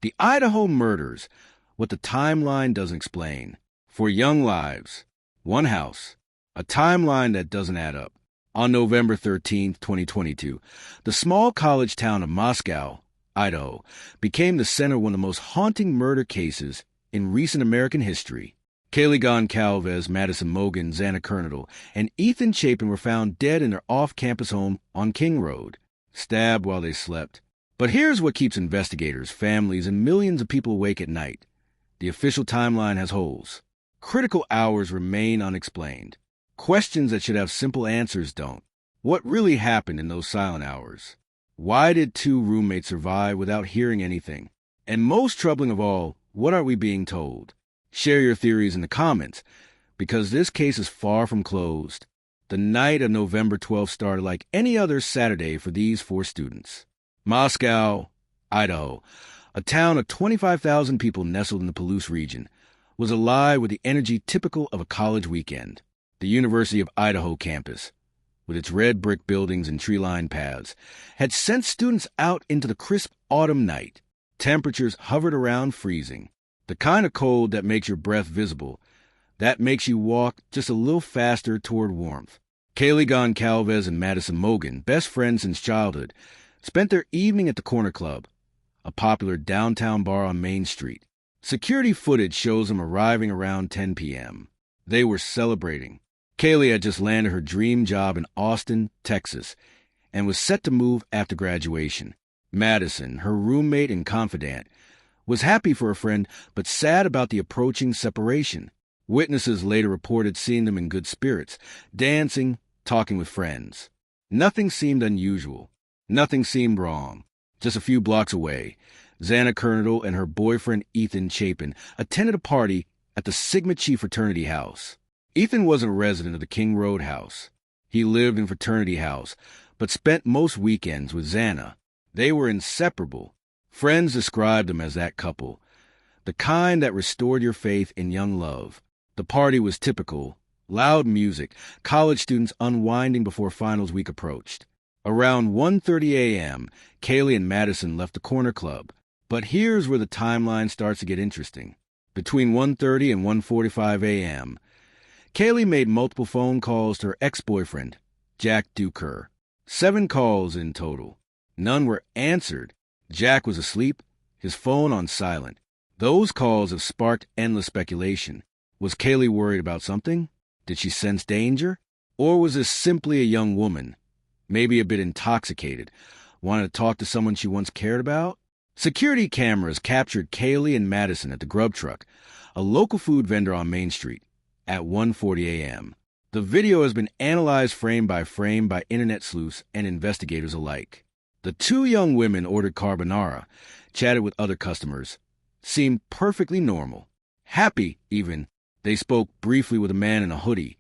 The Idaho murders, what the timeline doesn't explain. For young lives, one house, a timeline that doesn't add up. On November 13th, 2022, the small college town of Moscow, Idaho, became the center of one of the most haunting murder cases in recent American history. Kaylee Goncalves, Madison Mogen, Xana Kernodle, and Ethan Chapin were found dead in their off-campus home on King Road, stabbed while they slept. But here's what keeps investigators, families, and millions of people awake at night. The official timeline has holes. Critical hours remain unexplained. Questions that should have simple answers don't. What really happened in those silent hours? Why did two roommates survive without hearing anything? And most troubling of all, what are we being told? Share your theories in the comments, because this case is far from closed. The night of November 12th started like any other Saturday for these four students. Moscow, Idaho, a town of 25,000 people nestled in the Palouse region, was alive with the energy typical of a college weekend. The University of Idaho campus, with its red brick buildings and tree-lined paths, had sent students out into the crisp autumn night. Temperatures hovered around freezing. The kind of cold that makes your breath visible, that makes you walk just a little faster toward warmth. Kaylee Goncalves and Madison Mogen, best friends since childhood, spent their evening at the Corner Club, a popular downtown bar on Main Street. Security footage shows them arriving around 10 p.m. They were celebrating. Kaylee had just landed her dream job in Austin, Texas, and was set to move after graduation. Madison, her roommate and confidant, was happy for a friend, but sad about the approaching separation. Witnesses later reported seeing them in good spirits, dancing, talking with friends. Nothing seemed unusual. Nothing seemed wrong. Just a few blocks away, Xana Kernodle and her boyfriend Ethan Chapin attended a party at the Sigma Chi fraternity house. Ethan wasn't a resident of the King Road house. He lived in fraternity house, but spent most weekends with Xana. They were inseparable. Friends described them as that couple, the kind that restored your faith in young love. The party was typical. Loud music, college students unwinding before finals week approached. Around 1:30 a.m., Kaylee and Madison left the Corner Club. But here's where the timeline starts to get interesting. Between 1:30 and 1:45 a.m., Kaylee made multiple phone calls to her ex-boyfriend, Jack Duker. 7 calls in total. None were answered. Jack was asleep, his phone on silent. Those calls have sparked endless speculation. Was Kaylee worried about something? Did she sense danger? Or was this simply a young woman, maybe a bit intoxicated, wanted to talk to someone she once cared about? Security cameras captured Kaylee and Madison at the Grub Truck, a local food vendor on Main Street, at 1:40 a.m. The video has been analyzed frame by internet sleuths and investigators alike. The two young women ordered carbonara, chatted with other customers, seemed perfectly normal. Happy, even, they spoke briefly with a man in a hoodie,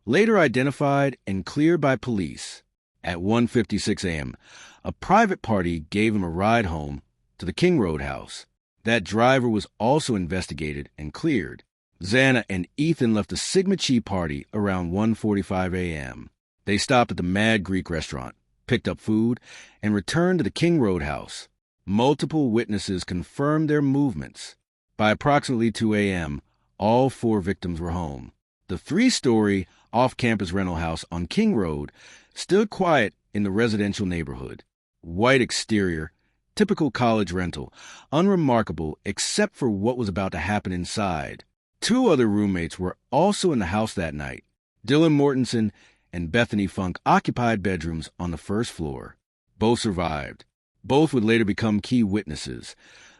later identified and cleared by police. At 1:56 a.m., a private party gave him a ride home to the King Road house. That driver was also investigated and cleared. Xana and Ethan left the Sigma Chi party around 1:45 a.m. They stopped at the Mad Greek restaurant, picked up food, and returned to the King Road house. Multiple witnesses confirmed their movements. By approximately 2 a.m., all 4 victims were home. The 3-story off-campus rental house on King Road stood quiet in the residential neighborhood. White exterior, typical college rental, unremarkable except for what was about to happen inside. 2 other roommates were also in the house that night. Dylan Mortensen and Bethany Funk occupied bedrooms on the first floor. Both survived. Both would later become key witnesses,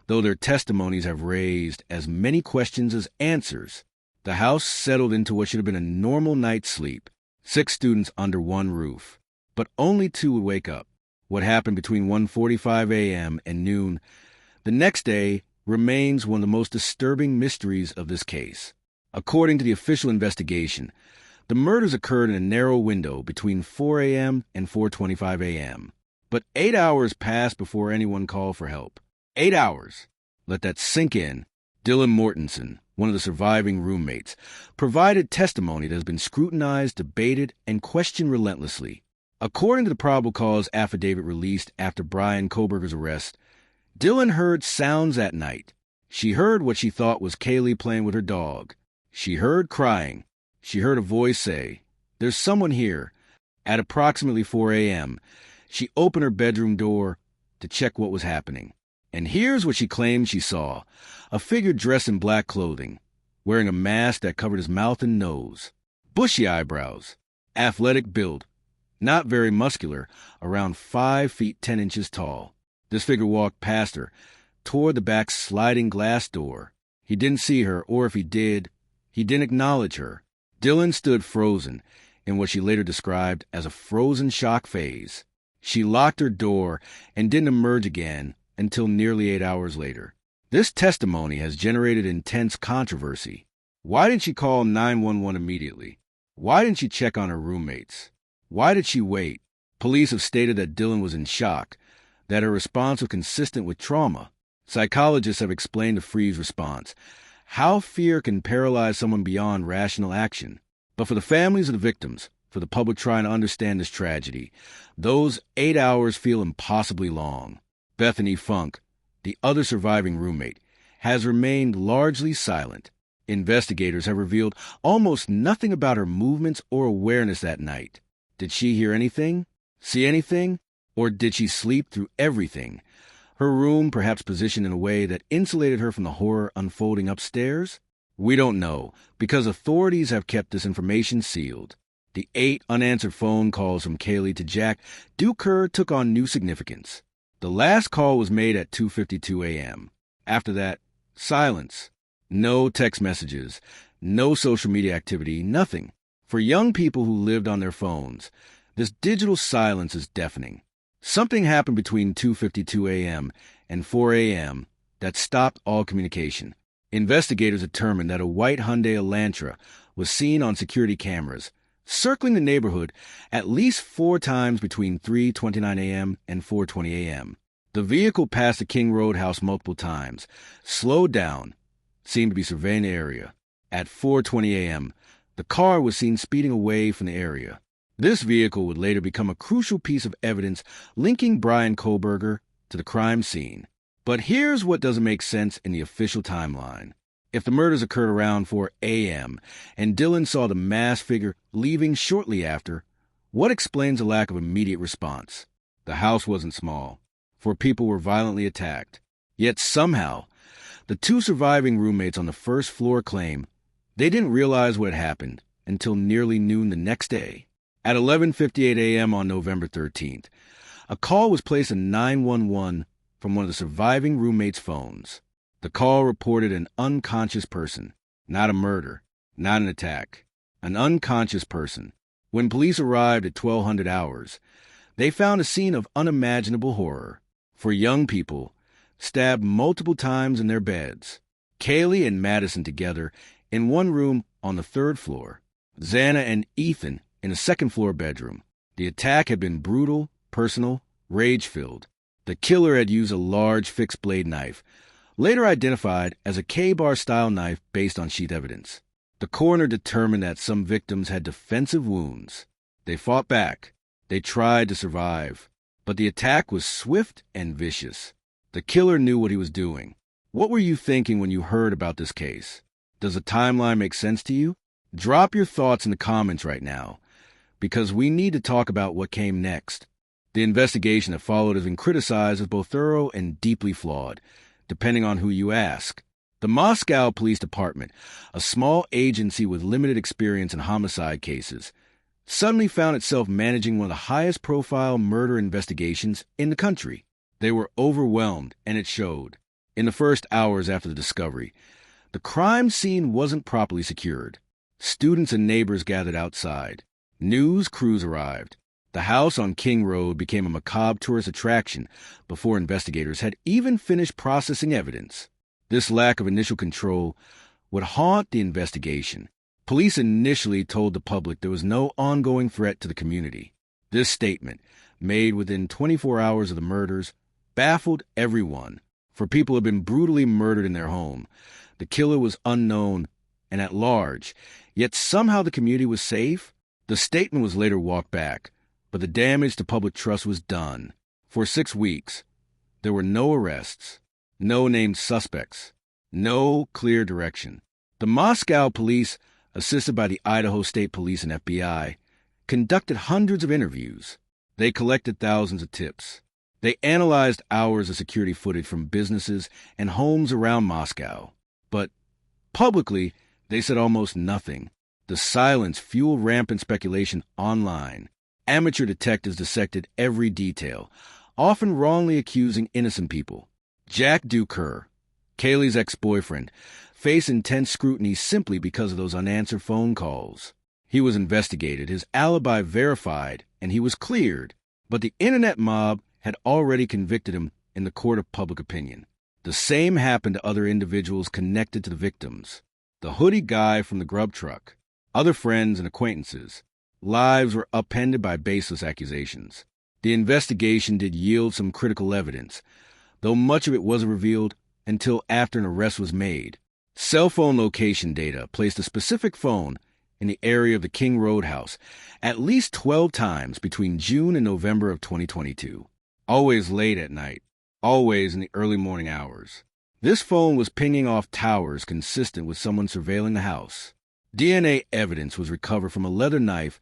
though their testimonies have raised as many questions as answers. The house settled into what should have been a normal night's sleep. 6 students under one roof. But only 2 would wake up. What happened between 1:45 a.m. and noon the next day remains one of the most disturbing mysteries of this case. According to the official investigation, the murders occurred in a narrow window between 4 a.m. and 4:25 a.m. But 8 hours passed before anyone called for help. 8 hours. Let that sink in. Dylan Mortensen, one of the surviving roommates, provided testimony that has been scrutinized, debated, and questioned relentlessly. According to the probable cause affidavit released after Brian Koberger's arrest, Dylan heard sounds at night. She heard what she thought was Kaylee playing with her dog. She heard crying. She heard a voice say, "There's someone here." At approximately 4 a.m., she opened her bedroom door to check what was happening. And here's what she claimed she saw: a figure dressed in black clothing, wearing a mask that covered his mouth and nose, bushy eyebrows, athletic build, not very muscular, around 5 feet 10 inches tall. This figure walked past her, toward the back sliding glass door. He didn't see her, or if he did, he didn't acknowledge her. Dylan stood frozen in what she later described as a frozen shock phase. She locked her door and didn't emerge again until nearly 8 hours later. This testimony has generated intense controversy. Why didn't she call 911 immediately? Why didn't she check on her roommates? Why did she wait? Police have stated that Dylan was in shock, that her response was consistent with trauma. Psychologists have explained the freeze response, how fear can paralyze someone beyond rational action. But for the families of the victims, for the public trying to understand this tragedy, those 8 hours feel impossibly long. Bethany Funk, the other surviving roommate, has remained largely silent. Investigators have revealed almost nothing about her movements or awareness that night. Did she hear anything? See anything? Or did she sleep through everything? Her room perhaps positioned in a way that insulated her from the horror unfolding upstairs? We don't know, because authorities have kept this information sealed. The 8 unanswered phone calls from Kaylee to Jack Duker took on new significance. The last call was made at 2:52 a.m. After that, silence. No text messages, no social media activity, nothing. For young people who lived on their phones, this digital silence is deafening. Something happened between 2:52 a.m. and 4 a.m. that stopped all communication. Investigators determined that a white Hyundai Elantra was seen on security cameras, circling the neighborhood at least 4 times between 3:29 a.m. and 4:20 a.m. The vehicle passed the King Road house multiple times, slowed down, seemed to be surveying the area. At 4:20 a.m., the car was seen speeding away from the area. This vehicle would later become a crucial piece of evidence linking Brian Koberger to the crime scene. But here's what doesn't make sense in the official timeline. If the murders occurred around 4 a.m. and Dylan saw the masked figure leaving shortly after, what explains the lack of immediate response? The house wasn't small, 4 people were violently attacked. Yet somehow, the 2 surviving roommates on the first floor claim they didn't realize what had happened until nearly noon the next day. At 11:58 a.m. on November 13th, a call was placed on 911 from one of the surviving roommates' phones. The call reported an unconscious person, not a murder, not an attack, an unconscious person. When police arrived at 1200 hours, they found a scene of unimaginable horror. 4 young people, stabbed multiple times in their beds. Kaylee and Madison together in one room on the 3rd floor. Xana and Ethan in a 2nd floor bedroom. The attack had been brutal, personal, rage-filled. The killer had used a large fixed-blade knife, later identified as a K-bar style knife based on sheath evidence. The coroner determined that some victims had defensive wounds. They fought back. They tried to survive. But the attack was swift and vicious. The killer knew what he was doing. What were you thinking when you heard about this case? Does the timeline make sense to you? Drop your thoughts in the comments right now, because we need to talk about what came next. The investigation that followed has been criticized as both thorough and deeply flawed, depending on who you ask. The Moscow Police Department, a small agency with limited experience in homicide cases, suddenly found itself managing one of the highest-profile murder investigations in the country. They were overwhelmed, and it showed. In the first hours after the discovery, the crime scene wasn't properly secured. Students and neighbors gathered outside. News crews arrived. The house on King Road became a macabre tourist attraction before investigators had even finished processing evidence. This lack of initial control would haunt the investigation. Police initially told the public there was no ongoing threat to the community. This statement, made within 24 hours of the murders, baffled everyone. For people who had been brutally murdered in their home, the killer was unknown and at large, yet somehow the community was safe. The statement was later walked back, but the damage to public trust was done. For 6 weeks, There were no arrests, no named suspects, no clear direction. The Moscow police, assisted by the Idaho State Police and FBI, conducted hundreds of interviews. They collected thousands of tips. They analyzed hours of security footage from businesses and homes around Moscow. But publicly, they said almost nothing. The silence fueled rampant speculation online. Amateur detectives dissected every detail, often wrongly accusing innocent people. Jack Duker, Kaylee's ex-boyfriend, faced intense scrutiny simply because of those unanswered phone calls. He was investigated, his alibi verified, and he was cleared. But the internet mob had already convicted him in the court of public opinion. The same happened to other individuals connected to the victims. The hoodie guy from the grub truck, other friends and acquaintances. Lives were upended by baseless accusations. The investigation did yield some critical evidence, though much of it wasn't revealed until after an arrest was made. Cell phone location data placed a specific phone in the area of the King Road house at least 12 times between June and November of 2022. Always late at night, always in the early morning hours. This phone was pinging off towers consistent with someone surveilling the house. DNA evidence was recovered from a leather knife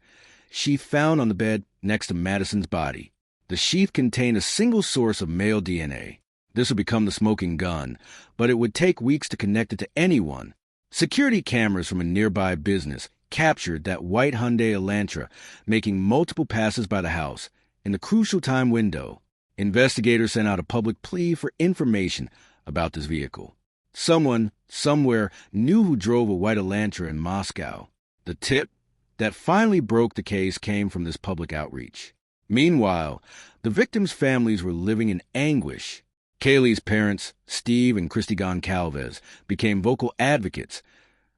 sheath found on the bed next to Madison's body. The sheath contained a single source of male DNA. This would become the smoking gun, but it would take weeks to connect it to anyone. Security cameras from a nearby business captured that white Hyundai Elantra making multiple passes by the house in the crucial time window. Investigators sent out a public plea for information about this vehicle. Someone, somewhere, knew who drove a white Elantra in Moscow. The tip that finally broke the case came from this public outreach. Meanwhile, the victims' families were living in anguish. Kaylee's parents, Steve and Christy Goncalves, became vocal advocates,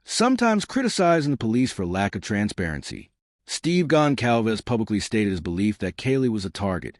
sometimes criticizing the police for lack of transparency. Steve Goncalves publicly stated his belief that Kaylee was a target,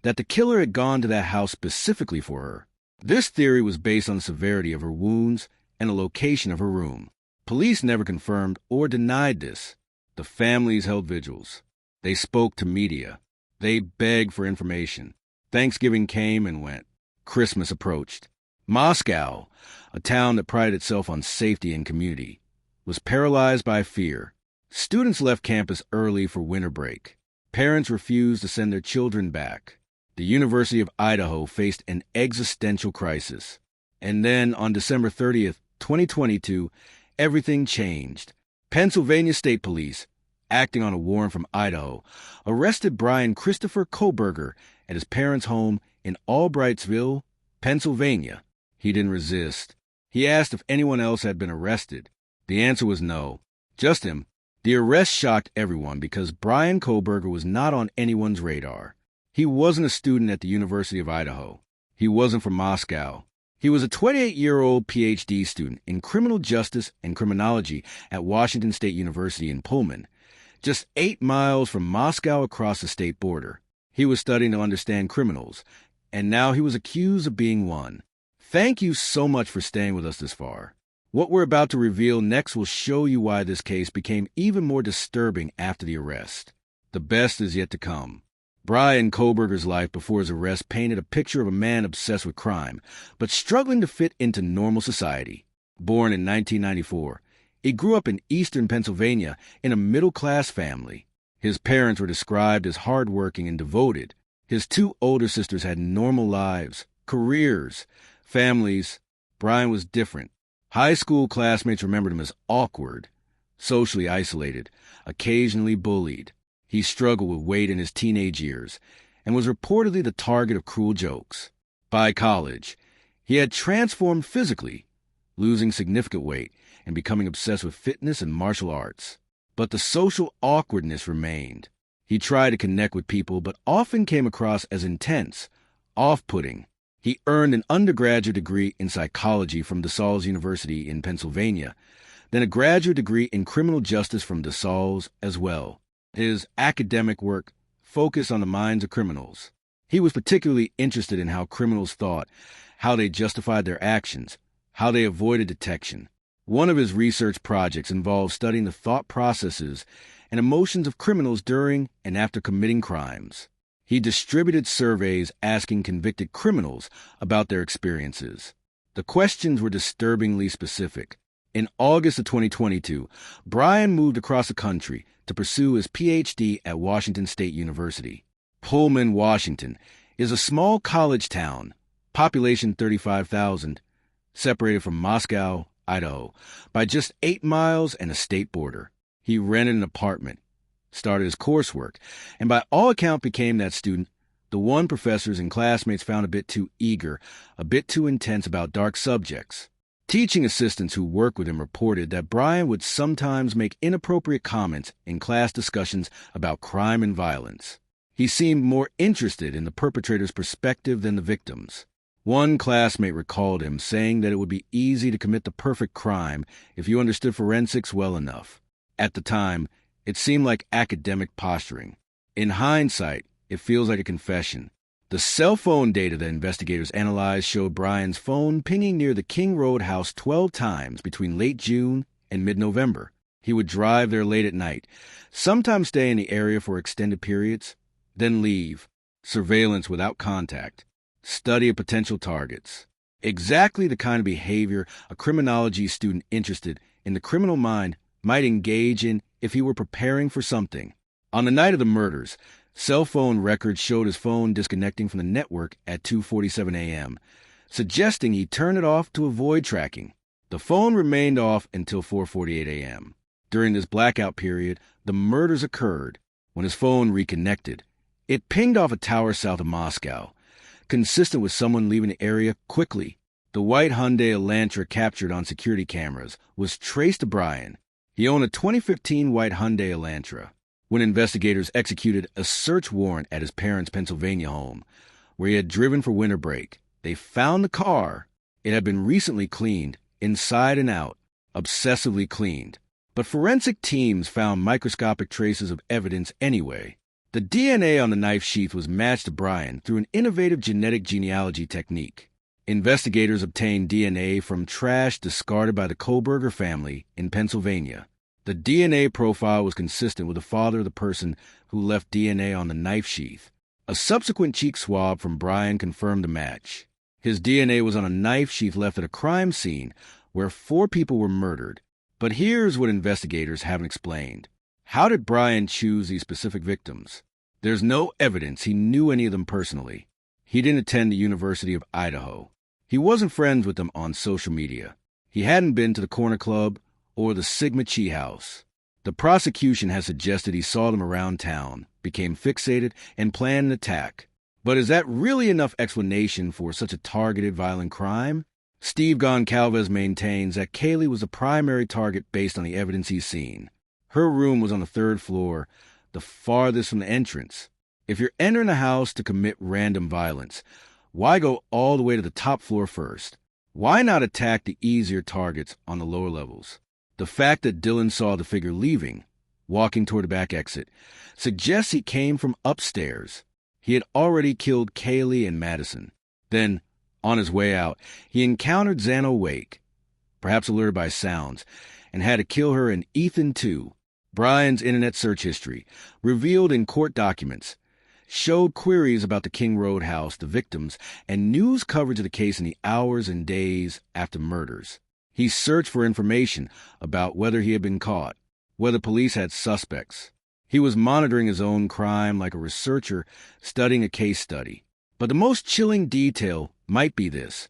that the killer had gone to that house specifically for her. This theory was based on the severity of her wounds and the location of her room. Police never confirmed or denied this. The families held vigils. They spoke to media. They begged for information. Thanksgiving came and went. Christmas approached. Moscow, a town that prided itself on safety and community, was paralyzed by fear. Students left campus early for winter break. Parents refused to send their children back. The University of Idaho faced an existential crisis. And then, on December 30th, 2022, everything changed. Pennsylvania State Police, acting on a warrant from Idaho, arrested Brian Christopher Koberger at his parents' home in Albrightsville, Pennsylvania. He didn't resist. He asked if anyone else had been arrested. The answer was no, just him. The arrest shocked everyone because Brian Koberger was not on anyone's radar. He wasn't a student at the University of Idaho. He wasn't from Moscow. He was a 28-year-old PhD student in criminal justice and criminology at Washington State University in Pullman, just 8 miles from Moscow across the state border. He was studying to understand criminals, and now he was accused of being one. Thank you so much for staying with us this far. What we're about to reveal next will show you why this case became even more disturbing after the arrest. The best is yet to come. Brian Koberger's life before his arrest painted a picture of a man obsessed with crime, but struggling to fit into normal society. Born in 1994, he grew up in eastern Pennsylvania in a middle-class family. His parents were described as hardworking and devoted. His 2 older sisters had normal lives, careers, families. Brian was different. High school classmates remembered him as awkward, socially isolated, occasionally bullied. He struggled with weight in his teenage years and was reportedly the target of cruel jokes. By college, he had transformed physically, losing significant weight and becoming obsessed with fitness and martial arts. But the social awkwardness remained. He tried to connect with people but often came across as intense, off-putting. He earned an undergraduate degree in psychology from DeSales University in Pennsylvania, then a graduate degree in criminal justice from DeSales as well. His academic work focused on the minds of criminals. He was particularly interested in how criminals thought, how they justified their actions, how they avoided detection. One of his research projects involved studying the thought processes and emotions of criminals during and after committing crimes. He distributed surveys asking convicted criminals about their experiences. The questions were disturbingly specific. In August of 2022, Brian moved across the country to pursue his Ph.D. at Washington State University. Pullman, Washington, is a small college town, population 35,000, separated from Moscow, Idaho, by just 8 miles and a state border. He rented an apartment, started his coursework, and by all accounts became that student the one professors and classmates found a bit too eager, a bit too intense about dark subjects. Teaching assistants who worked with him reported that Brian would sometimes make inappropriate comments in class discussions about crime and violence. He seemed more interested in the perpetrator's perspective than the victim's. One classmate recalled him saying that it would be easy to commit the perfect crime if you understood forensics well enough. At the time, it seemed like academic posturing. In hindsight, it feels like a confession. The cell phone data that investigators analyzed showed Brian's phone pinging near the King Road house 12 times between late June and mid-November. He would drive there late at night, sometimes stay in the area for extended periods, then leave. Surveillance without contact. Study of potential targets. Exactly the kind of behavior a criminology student interested in the criminal mind might engage in if he were preparing for something. On the night of the murders, cell phone records showed his phone disconnecting from the network at 2:47 a.m., suggesting he turned it off to avoid tracking. The phone remained off until 4:48 a.m. During this blackout period, the murders occurred. When his phone reconnected, it pinged off a tower south of Moscow, consistent with someone leaving the area quickly. The white Hyundai Elantra captured on security cameras was traced to Brian. He owned a 2015 white Hyundai Elantra. When investigators executed a search warrant at his parents' Pennsylvania home, where he had driven for winter break, they found the car. It had been recently cleaned, inside and out, obsessively cleaned. But forensic teams found microscopic traces of evidence anyway. The DNA on the knife sheath was matched to Brian through an innovative genetic genealogy technique. Investigators obtained DNA from trash discarded by the Koberger family in Pennsylvania. The DNA profile was consistent with the father of the person who left DNA on the knife sheath. A subsequent cheek swab from Brian confirmed the match. His DNA was on a knife sheath left at a crime scene where 4 people were murdered. But here's what investigators haven't explained. How did Brian choose these specific victims? There's no evidence he knew any of them personally. He didn't attend the University of Idaho. He wasn't friends with them on social media. He hadn't been to the Corner Club or the Sigma Chi House. The prosecution has suggested he saw them around town, became fixated, and planned an attack. But is that really enough explanation for such a targeted violent crime? Steve Goncalves maintains that Kaylee was the primary target based on the evidence he's seen. Her room was on the 3rd floor, the farthest from the entrance. If you're entering a house to commit random violence, why go all the way to the top floor first? Why not attack the easier targets on the lower levels? The fact that Dylan saw the figure leaving, walking toward the back exit, suggests he came from upstairs. He had already killed Kaylee and Madison. Then, on his way out, he encountered Xano Wake, perhaps alerted by sounds, and had to kill her and Ethan too. Brian's internet search history, revealed in court documents, showed queries about the King Road house, the victims, and news coverage of the case in the hours and days after murders. He searched for information about whether he had been caught, whether police had suspects. He was monitoring his own crime like a researcher studying a case study. But the most chilling detail might be this.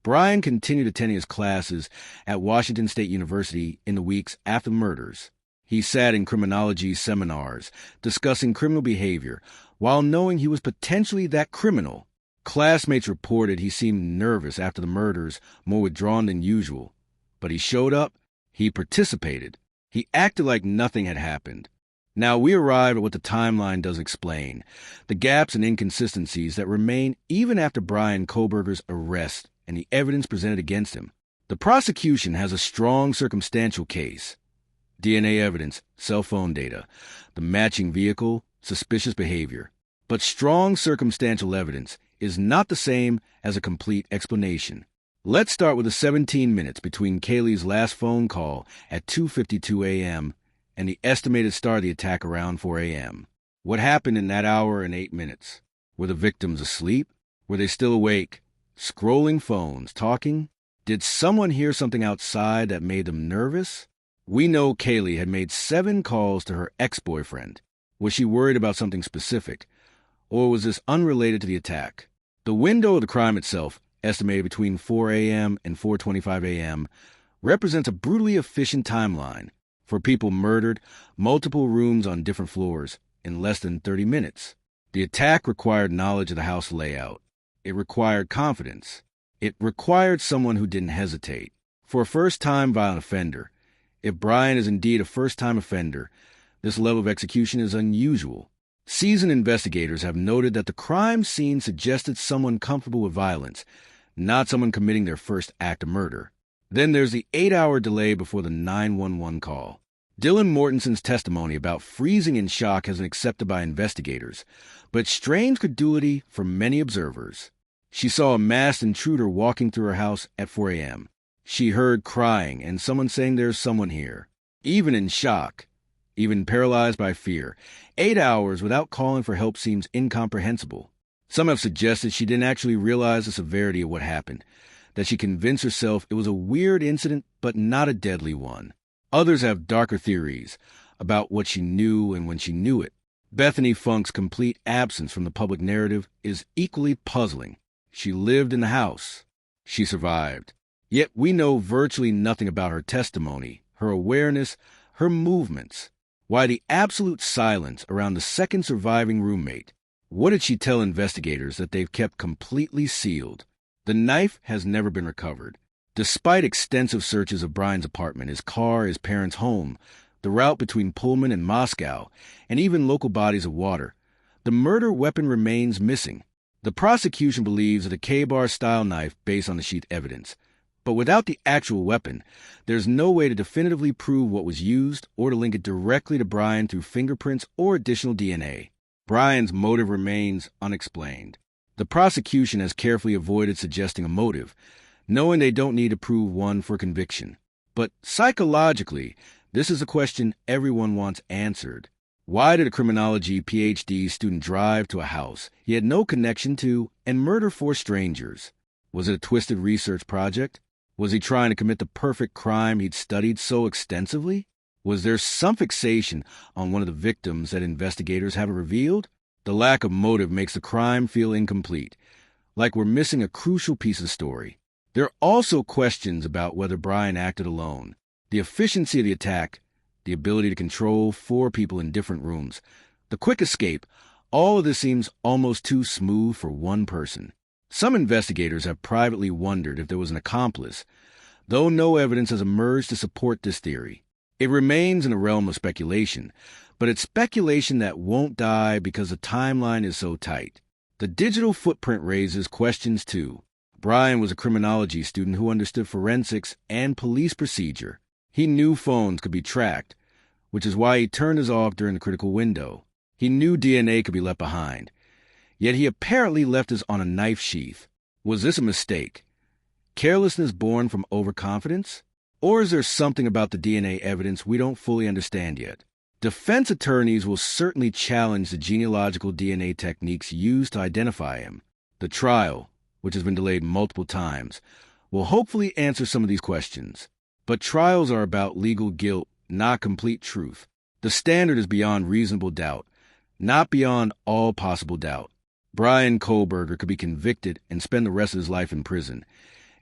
Brian continued attending his classes at Washington State University in the weeks after murders. He sat in criminology seminars discussing criminal behavior while knowing he was potentially that criminal. Classmates reported he seemed nervous after the murders, more withdrawn than usual. But he showed up. He participated. He acted like nothing had happened. Now we arrive at what the timeline does explain, the gaps and inconsistencies that remain even after Brian Koberger's arrest and the evidence presented against him. The prosecution has a strong circumstantial case. DNA evidence, cell phone data, the matching vehicle, suspicious behavior. But strong circumstantial evidence is not the same as a complete explanation. Let's start with the 17 minutes between Kaylee's last phone call at 2:52 a.m. and the estimated start of the attack around 4 a.m. What happened in that hour and 8 minutes? Were the victims asleep? Were they still awake, scrolling phones, talking? Did someone hear something outside that made them nervous? We know Kaylee had made 7 calls to her ex-boyfriend. Was she worried about something specific? Or was this unrelated to the attack? The window of the crime itself, estimated between 4 a.m. and 4:25 a.m., represents a brutally efficient timeline. For people murdered, multiple rooms on different floors, in less than 30 minutes. The attack required knowledge of the house layout. It required confidence. It required someone who didn't hesitate. For a first-time violent offender, if Brian is indeed a first-time offender, this level of execution is unusual. Seasoned investigators have noted that the crime scene suggested someone comfortable with violence, not someone committing their first act of murder. Then there's the 8-hour delay before the 911 call. Dylan Mortensen's testimony about freezing in shock has been accepted by investigators, but strange credulity for many observers. She saw a masked intruder walking through her house at 4 a.m. She heard crying and someone saying there's someone here. Even in shock, even paralyzed by fear, 8 hours without calling for help seems incomprehensible. Some have suggested she didn't actually realize the severity of what happened, that she convinced herself it was a weird incident but not a deadly one. Others have darker theories about what she knew and when she knew it. Bethany Funk's complete absence from the public narrative is equally puzzling. She lived in the house. She survived. Yet we know virtually nothing about her testimony, her awareness, her movements. Why the absolute silence around the second surviving roommate? What did she tell investigators that they've kept completely sealed? The knife has never been recovered. Despite extensive searches of Brian's apartment, his car, his parents' home, the route between Pullman and Moscow, and even local bodies of water, the murder weapon remains missing. The prosecution believes that a K-bar-style knife based on the sheath evidence. But without the actual weapon, there's no way to definitively prove what was used or to link it directly to Brian through fingerprints or additional DNA. Brian's motive remains unexplained. The prosecution has carefully avoided suggesting a motive, knowing they don't need to prove one for conviction. But psychologically, this is a question everyone wants answered. Why did a criminology PhD student drive to a house he had no connection to and murder 4 strangers? Was it a twisted research project? Was he trying to commit the perfect crime he'd studied so extensively? Was there some fixation on one of the victims that investigators haven't revealed? The lack of motive makes the crime feel incomplete, like we're missing a crucial piece of the story. There are also questions about whether Brian acted alone. The efficiency of the attack, the ability to control 4 people in different rooms, the quick escape, all of this seems almost too smooth for one person. Some investigators have privately wondered if there was an accomplice, though no evidence has emerged to support this theory. It remains in the realm of speculation, but it's speculation that won't die because the timeline is so tight. The digital footprint raises questions too. Brian was a criminology student who understood forensics and police procedure. He knew phones could be tracked, which is why he turned his off during the critical window. He knew DNA could be left behind. Yet he apparently left his on a knife sheath. Was this a mistake? Carelessness born from overconfidence? Or is there something about the DNA evidence we don't fully understand yet? Defense attorneys will certainly challenge the genealogical DNA techniques used to identify him. The trial, which has been delayed multiple times, will hopefully answer some of these questions. But trials are about legal guilt, not complete truth. The standard is beyond reasonable doubt, not beyond all possible doubt. Brian Kohlberger could be convicted and spend the rest of his life in prison,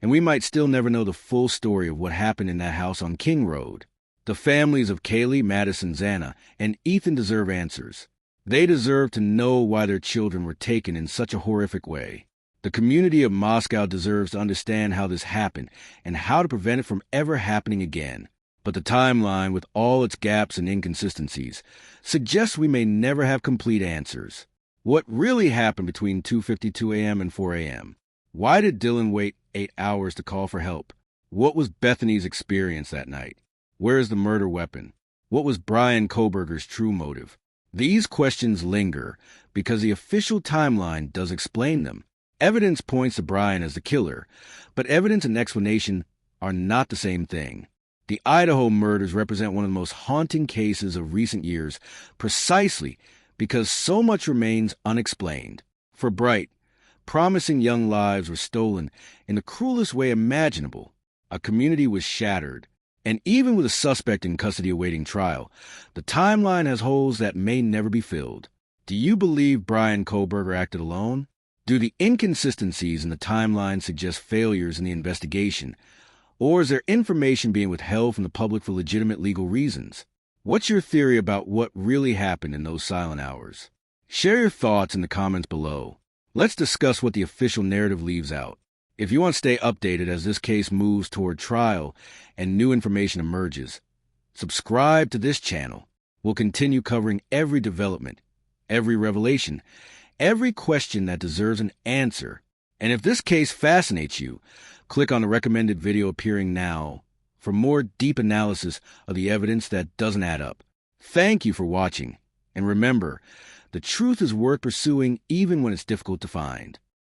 and we might still never know the full story of what happened in that house on King Road. The families of Kaylee, Madison, Xana, and Ethan deserve answers. They deserve to know why their children were taken in such a horrific way. The community of Moscow deserves to understand how this happened and how to prevent it from ever happening again. But the timeline, with all its gaps and inconsistencies, suggests we may never have complete answers. What really happened between 2:52 a.m. and 4 a.m.? Why did Dylan wait 8 hours to call for help? What was Bethany's experience that night? Where is the murder weapon? What was Brian Kohlberger's true motive? These questions linger because the official timeline does explain them. Evidence points to Brian as the killer, but evidence and explanation are not the same thing. The Idaho murders represent one of the most haunting cases of recent years precisely because so much remains unexplained. For Bright, promising young lives were stolen in the cruelest way imaginable. A community was shattered, and even with a suspect in custody awaiting trial, the timeline has holes that may never be filled. Do you believe Brian Kohlberger acted alone? Do the inconsistencies in the timeline suggest failures in the investigation? Or is there information being withheld from the public for legitimate legal reasons? What's your theory about what really happened in those silent hours? Share your thoughts in the comments below. Let's discuss what the official narrative leaves out. If you want to stay updated as this case moves toward trial and new information emerges, subscribe to this channel. We'll continue covering every development, every revelation, every question that deserves an answer. And if this case fascinates you, click on the recommended video appearing now for more deep analysis of the evidence that doesn't add up. Thank you for watching, and remember, the truth is worth pursuing even when it's difficult to find.